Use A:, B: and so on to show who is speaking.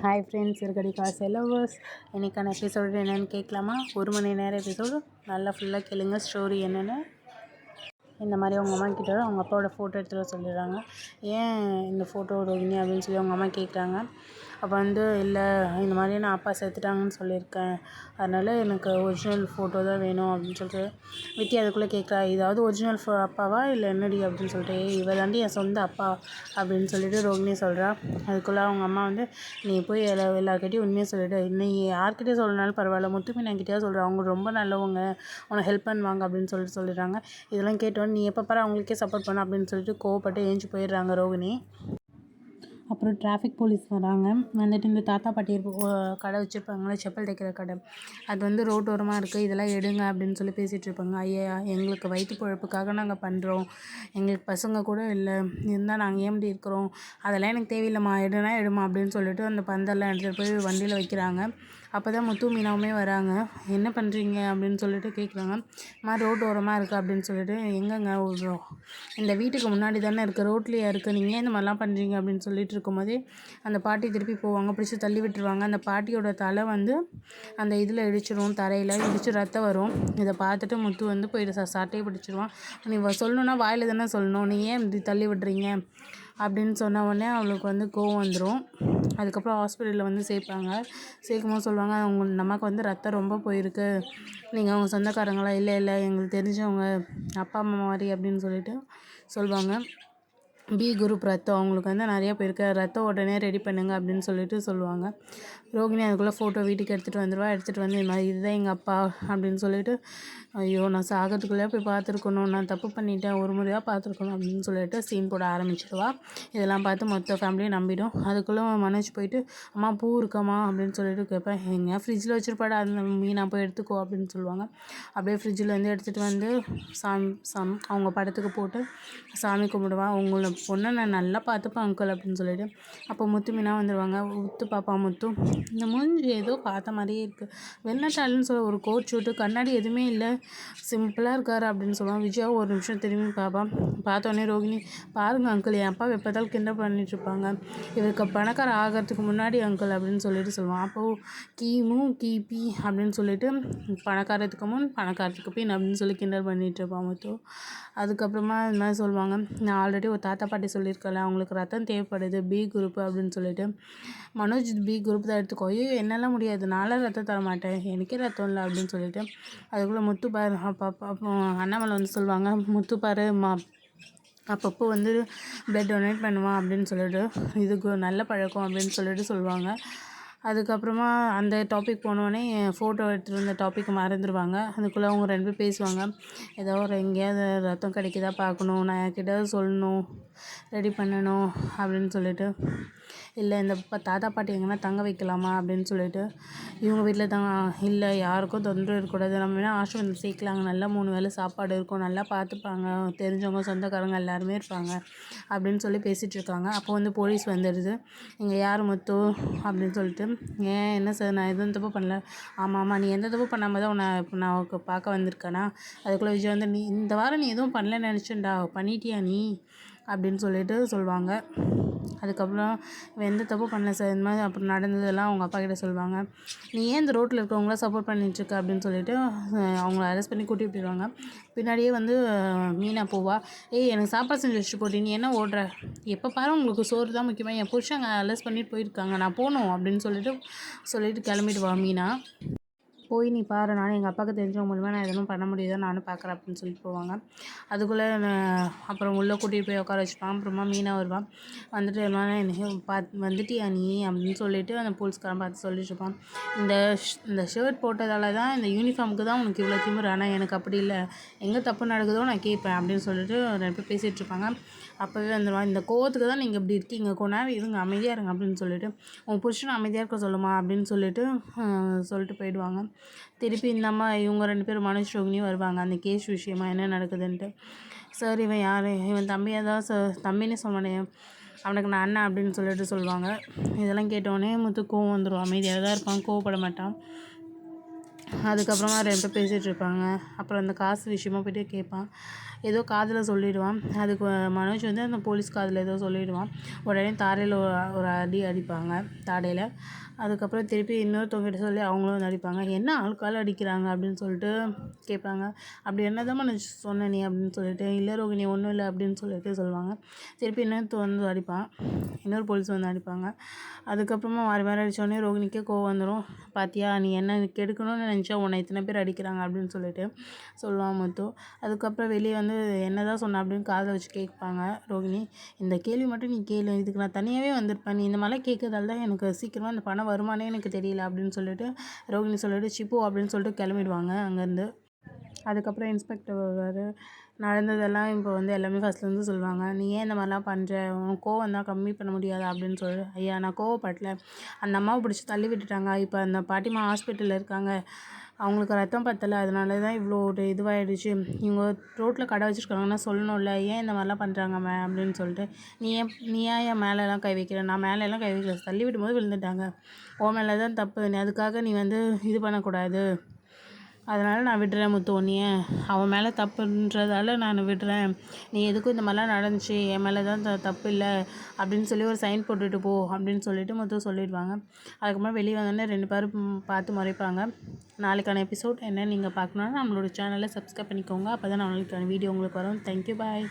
A: Hi friends, இருக்கடி காசு lovers. இன்றைக்கான episode என்னென்னு கேட்கலாமா? 1 மணி நேரம் எபிசோடு. நல்லா ஃபுல்லாக கேளுங்க. ஸ்டோரி என்னென்னு. இந்த மாதிரி அவங்க அம்மா கிட்ட அவங்க அப்பாவோட ஃபோட்டோ எடுத்துகிட்டு சொல்லிடுறாங்க. ஏன் இந்த ஃபோட்டோ ரோகிணி அப்படின்னு சொல்லி அவங்க அம்மா கேட்குறாங்க. அப்போ இல்லை, இந்த மாதிரி நான் அப்பா செத்துட்டாங்கன்னு சொல்லியிருக்கேன், அதனால் எனக்கு ஒரிஜினல் ஃபோட்டோ தான் வேணும் அப்படின்னு சொல்லிட்டு விக்கி அதுக்குள்ளே கேட்குறா. இதாவது ஒரிஜினல் அப்பாவா இல்லை என்னடி அப்படின்னு சொல்லிட்டு, இவ தாண்டி என் சொந்த அப்பா அப்படின்னு சொல்லிட்டு ரோகிணி சொல்கிறா. அதுக்குள்ளே அவங்க அம்மா நீ போய் எல்லாருக்கிட்டையும் உண்மையாக சொல்லிவிடு, நீ யார்கிட்டே சொல்லனாலும் பரவாயில்ல, முத்துமீனாக்கிட்டே சொல்கிறேன், அவங்க ரொம்ப நல்லவங்க, உனக்கு ஹெல்ப் பண்ணுவாங்க அப்படின்னு சொல்லிடுறாங்க. இதெல்லாம் கேட்டோன்னு நீ எப்போ பாரு அவங்களுக்கே சப்போர்ட் பண்ண அப்படின்னு சொல்லிட்டு கோவப்பட்டு ஏஞ்சி போயிடுறாங்க ரோகிணி. அப்புறம் டிராஃபிக் போலீஸ் வராங்க. இந்த தாத்தா பாட்டி கடை வச்சுருப்பாங்களே, செப்பல் தைக்கிற கடை, அது ரோட்டோரமாக இருக்குது, இதெல்லாம் எடுங்க அப்படின்னு சொல்லி பேசிகிட்டு இருப்பாங்க. ஐயா, எங்களுக்கு வயிற்று பொழப்புக்காக நாங்கள் பண்ணுறோம், எங்களுக்கு பசங்க கூட இல்லை, இருந்தால் நாங்கள் ஏன் இப்படி இருக்கிறோம், அதெல்லாம் எனக்கு தேவையில்லைம்மா, எடுனா எடுமா அப்படின்னு சொல்லிட்டு அந்த பந்தெல்லாம் எடுத்துகிட்டு போய் வண்டியில் வைக்கிறாங்க. அப்போ தான் முத்து மீனாவுமே வராங்க. என்ன பண்ணுறீங்க அப்படின்னு சொல்லிட்டு கேட்குறாங்க. மாதிரி ரோட்டு ஓரமாக இருக்குது அப்படின்னு சொல்லிட்டு, எங்கேங்க இந்த வீட்டுக்கு முன்னாடி தானே இருக்குது, ரோட்லேயே இருக்குது, நீங்கள் இந்த மாதிரிலாம் பண்ணுறீங்க அப்படின்னு சொல்லிட்டு இருக்கும்போதே அந்த பாட்டி திருப்பி போவாங்க, பிடிச்சி தள்ளி விட்டுருவாங்க. அந்த பாட்டியோட தலை அந்த இதில் இடிச்சிடும், தரையில் இடித்து ரத்தம் வரும். இதை பார்த்துட்டு முத்து போயிட்டு சாட்டையை பிடிச்சிடுவான். நீ சொல்லணுன்னா வாயில் தானே சொல்லணும், நீ ஏன் இப்படி தள்ளி விடுறீங்க அப்படின்னு சொன்ன உடனே அவளுக்கு கோவம் வந்துடும். அதுக்கப்புறம் ஹாஸ்பிட்டலில் சேர்ப்பாங்க. சேர்க்கும்போது சொல்லுவாங்க, அவங்க நமக்கு ரத்தம் ரொம்ப போயிருக்கு, நீங்கள் அவங்க சொந்தக்காரங்களா? இல்லை இல்லை, எங்களுக்கு தெரிஞ்சவங்க, அப்பா அம்மா மாதிரி அப்படின்னு சொல்லிட்டு சொல்லுவாங்க. பி குரூப் ரத்தம் அவங்களுக்கு நிறைய பேருக்கு ரத்தம் உடனே ரெடி பண்ணுங்க அப்படின்னு சொல்லிட்டு சொல்லுவாங்க. ரோகிணி அதுக்குள்ளே ஃபோட்டோ வீட்டுக்கு எடுத்துகிட்டு வந்துடுவா. எடுத்துகிட்டு இந்த மாதிரி இதுதான் எங்கள் அப்பா அப்படின்னு சொல்லிட்டு, ஐயோ நான் சாகிறதுக்குள்ளே போய் பார்த்துருக்கணும், நான் தப்பு பண்ணிட்டேன், ஒரு முறையாக பார்த்துருக்கணும் அப்படின்னு சொல்லிட்டு சீன் போட ஆரம்பிச்சிடுவா. இதெல்லாம் பார்த்து மொத்த ஃபேமிலியும் நம்பிடும். அதுக்குள்ளே மனோஜ் போயிட்டு, அம்மா பூ இருக்காம்மா அப்படின்னு சொல்லிட்டு கேட்பேன். எங்கள் ஃப்ரிட்ஜில் வச்சுருப்பாடா, அந்த மீனா போய் எடுத்துக்கோ அப்படின்னு சொல்லுவாங்க. அப்படியே ஃப்ரிட்ஜில் எடுத்துகிட்டு அவங்க படத்துக்கு போட்டு சாமி கும்பிடுவான். உங்களை பொண்ணை நான் நல்லா பார்த்துப்பேன் அங்கிள் அப்படின்னு சொல்லிட்டு. அப்போ முத்து மீனா வந்துடுவாங்க. முத்து பாப்பா முத்து, இந்த மூஞ்சி ஏதோ பார்த்த மாதிரியே இருக்குது, வெளிநாட்டாளுன்னு சொல்ல ஒரு கோட் ஷூட்டு, கண்ணாடி எதுவுமே இல்லை, சிம்பிளாக இருக்கார் அப்படின்னு சொல்லுவான். விஜயா ஒரு நிமிஷம் திரும்பி பார்ப்பான். பார்த்தோன்னே ரோகிணி, பாருங்கள் அங்கிள், என் அப்பா எப்போதாலும் கிண்டல் பண்ணிட்டுருப்பாங்க, இவருக்கு பணக்கார ஆகிறதுக்கு முன்னாடி அங்கிள் அப்படின்னு சொல்லிட்டு சொல்லுவான். அப்போது கிமு கிபி அப்படின்னு சொல்லிட்டு, பணக்காரத்துக்கு முன் பணக்காரத்துக்கு பின் அப்படின்னு சொல்லி கிண்டல் பண்ணிகிட்டு இருப்பான் முத்து. அதுக்கப்புறமா இந்த மாதிரி சொல்லுவாங்க, நான் ஆல்ரெடி ஒரு தாத்தா பாட்டி சொல்லியிருக்கல, அவங்களுக்கு ரத்தம் தேவைப்படுது, பி குரூப் அப்படின்னு சொல்லிட்டு. மனோஜ் பி குரூப் தான் எடுத்துக்கோ. ஐயோ என்னால் முடியாது, நான்லாம் ரத்தம் தர மாட்டேன், எனக்கே ரத்தம் இல்லை அப்படின்னு சொல்லிட்டு. அதுக்குள்ளே முத்து பாரு, அப்போ அண்ணாமலை சொல்லுவாங்க, முத்து பாரு அப்பப்போ பிளட் டொனேட் பண்ணுவான் அப்படின்னு சொல்லிட்டு, இதுக்கு நல்ல பழக்கம் அப்படின்னு சொல்லிட்டு சொல்லுவாங்க. அதுக்கப்புறமா அந்த டாபிக் போனோடனே ஃபோட்டோ எடுத்துகிட்டு வந்த டாபிக் மறந்துடுவாங்க. அதுக்குள்ளே அவங்க 2 பேர் பேசுவாங்க. ஏதோ எங்கேயாவது ரத்தம் கிடைக்குதா பார்க்கணும், நான் யார்கிட்டயாவது சொல்லணும், ரெடி பண்ணணும் அப்படின்னு சொல்லிட்டு. இல்லை இந்த தாத்தா பாட்டி எங்கன்னா தங்க வைக்கலாமா அப்படின்னு சொல்லிட்டு, இவங்க வீட்டில் இல்லை யாருக்கும் தொந்தரவு இருக்கக்கூடாது, நம்ம வேணால் ஆசிரமம் சேர்க்கலாங்க, நல்லா 3 வேளை சாப்பாடு இருக்கும், நல்லா பார்த்துப்பாங்க, தெரிஞ்சவங்க சொந்தக்காரங்க எல்லாருமே இருப்பாங்க அப்படின்னு சொல்லி பேசிகிட்டு இருக்காங்க. அப்போ போலீஸ் வந்துடுது. இங்கே யார் முத்து அப்படின்னு சொல்லிட்டு, ஏன் என்ன சார், நான் எதுவும் தப்பு பண்ணல. ஆமாம், நீ எந்த தப்பு பண்ணாமல் தான் நான் பார்க்க வந்திருக்கேனா? அதுக்குள்ளே விஜய் நீ இந்த வாரம் நீ எதுவும் பண்ணலன்னு நினச்சேன்டா, பண்ணிட்டியா நீ அப்படின்னு சொல்லிட்டு சொல்லுவாங்க. அதுக்கப்புறம் எந்த தப்பு பண்ணல சார், இந்த மாதிரி அப்புறம் நடந்ததெல்லாம் அவங்க அப்பா கிட்ட சொல்லுவாங்க. நீ ஏன் இந்த ரோட்டில் இருக்கிறவங்களாம் சப்போர்ட் பண்ணிட்டுருக்க அப்படின்னு சொல்லிட்டு அவங்கள அரெஸ்ட் பண்ணி கூட்டிகிட்டு போயிடுவாங்க. பின்னாடியே மீனா போவா. ஏய் எனக்கு சாப்பாடு செஞ்சு வச்சுட்டு போட்டி, நீ என்ன ஓடுற, எப்போ பாரு உங்களுக்கு சோறு தான் முக்கியமாக, என் புருஷங்க அரெஸ்ட் பண்ணிட்டு போயிருக்காங்க, நான் போகணும் அப்படின்னு சொல்லிட்டு கிளம்பிடுவா மீனா. போய் நீ பாரு, நானும் எங்கள் அப்பாவுக்கு தெரிஞ்சவங்க மூலிமா நான் எதுவும் பண்ண முடியுதோ நானும் பார்க்குறேன் அப்படின்னு சொல்லிட்டு போவாங்க. அதுக்குள்ளே அப்புறம் உள்ளே கூட்டிகிட்டு போய் உட்கார வச்சுப்பான். அப்புறமா மீனா வருவான். வந்துட்டியா நீ அப்படின்னு சொல்லிட்டு அந்த போலீஸ்காரன் பார்த்து சொல்லிட்டு இருப்பான். இந்த ஷர்ட் போட்டதால தான், இந்த யூனிஃபார்முக்கு தான் உனக்கு இவ்வளோ திமிரு, ஆனால் எனக்கு அப்படி இல்லை, எங்கே தப்பு நடக்குதோ நான் கேட்பேன் அப்படின்னு சொல்லிட்டு 2 பேர் பேசிகிட்டு இருப்பாங்க. அப்போவே வந்துடுவான். இந்த கோவத்துக்கு தான் நீங்கள் இப்படி இருக்கீங்க, கொஞ்ச நேரம் இருங்க, அமைதியாக இருங்க அப்படின்னு சொல்லிட்டு, உங்கள் புருஷனை அமைதியாக இருக்க சொல்லுமா அப்படின்னு சொல்லிட்டு போயிடுவாங்க. திருப்பி இந்த அம்மா இவங்க 2 பேரும் மனோஜ் ரோகிணியும் வருவாங்க, அந்த கேஸ் விஷயமா என்ன நடக்குதுன்ட்டு. சார் இவன் யார், இவன் தம்பியாக தான் சார், தம்பின்னு சொன்னனே, அவனுக்கு நான் அண்ணன் அப்படின்னு சொல்லிட்டு சொல்லுவாங்க. இதெல்லாம் கேட்டோடனே முத்து கோவம் வந்துடும். அமைதியாக தான் இருப்பான், கோவப்பட மாட்டான். அதுக்கப்புறமா 2 பேர் பேசிகிட்டு இருப்பாங்க. அப்புறம் அந்த காசு விஷயமா போய்ட்டு கேட்பான். ஏதோ காதில் சொல்லிடுவான். அதுக்கு மனோஜ் வந்து அந்த போலீஸ் காதில் ஏதோ சொல்லிடுவான். உடனே தாடையில் ஒரு அடி அடிப்பாங்க தாடையில். அதுக்கப்புறம் திருப்பி இன்னொருத்தவங்ககிட்ட சொல்லி அவங்களும் வந்து அடிப்பாங்க. என்ன ஆளுக்கால் அடிக்கிறாங்க அப்படின்னு சொல்லிட்டு கேட்பாங்க. அப்படி என்னதான் நான் சொன்னேன் நீ அப்படின்னு சொல்லிட்டு, இல்லை ரோகிணி ஒன்றும் இல்லை அப்படின்னு சொல்லிட்டு சொல்லுவாங்க. திருப்பி இன்னொருத்த வந்து அடிப்பான், இன்னொரு போலீஸ் வந்து அடிப்பாங்க. அதுக்கப்புறமா மாறி மாறி அடித்தோடனே ரோகிணிக்கே கோவம் வந்துடும். பாத்தியா நீ என்ன கெடுக்கணும்னு நினச்சா உன்னை இத்தனை பேர் அடிக்கிறாங்க அப்படின்னு சொல்லிட்டு சொல்லுவான் முத்து. அதுக்கப்புறம் வெளியே வந்து என்ன தான் சொன்ன அப்படின்னு காதை வச்சு கேட்பாங்க ரோகிணி. இந்த கேள்வி மட்டும் நீ கேளு, இதுக்கு நான் தனியாகவே வந்திருப்பேன், நீ இந்த மாதிரிலாம் கேட்கறதால தான் எனக்கு சீக்கிரமாக இந்த பணம் வருமானே எனக்கு தெரியல அப்படின்னு சொல்லிட்டு ரோகிணி சொல்லிட்டு சிப்பு அப்படின்னு சொல்லிட்டு கிளம்பிடுவாங்க அங்கேருந்து. அதுக்கப்புறம் இன்ஸ்பெக்டர் வருவார். நடந்ததெல்லாம் இப்போ வந்து எல்லாமே ஃபஸ்ட்லேருந்து சொல்லுவாங்க. நீ ஏன் இந்த மாதிரிலாம் பண்ணுற, உன் கோவம் தான் கம்மி பண்ண முடியாது அப்படின்னு சொல்லி. ஐயா நான் கோவப்படல, அந்த அம்மாவை பிடிச்சி தள்ளி விட்டுட்டாங்க, இப்போ அந்த பாட்டிமா ஹாஸ்பிட்டலில் இருக்காங்க, அவங்களுக்கு ரத்தம் பத்தலை, அதனால தான் இவ்வளோ ஒரு இதுவாகிடுச்சு, இவங்க ரோட்டில் கடை வச்சுருக்காங்கன்னா சொல்லணும்ல, ஏன் இந்த மாதிரிலாம் பண்ணுறாங்க அப்படின்னு சொல்லிட்டு. நீ ஏன் என் மேலெலாம் கை வைக்கிற, நான் மேலெல்லாம் கை வைக்கல, தள்ளி விடும்போது விழுந்துட்டாங்க, உன் மேலே தான் தப்பு, அதுக்காக நீ வந்து இது பண்ணக்கூடாது, அதனால் நான் விடுறேன் முத்து உன்னைய, அவன் மேலே தப்புன்றதால நான் விடுறேன், நீ எதுக்கும் இந்த மாதிரிலாம் நடந்துச்சு, என் மேலே தான் தப்பு இல்லை அப்படின்னு சொல்லி ஒரு சைன் போட்டுட்டு போ அப்படின்னு சொல்லிட்டு முத்து சொல்லிடுவாங்க. அதுக்கப்புறம் வெளியே வந்தோடனே 2 பேரும் பார்த்து முறைப்பாங்க. நாளைக்கான எபிசோட் என்ன நீங்கள் பார்க்கணுன்னா நம்மளோட சேனலை சப்ஸ்கிரைப் பண்ணிக்கோங்க. அப்போ தான் நாளைக்கான வீடியோ உங்களுக்கு வரும். தேங்க்யூ, பாய்.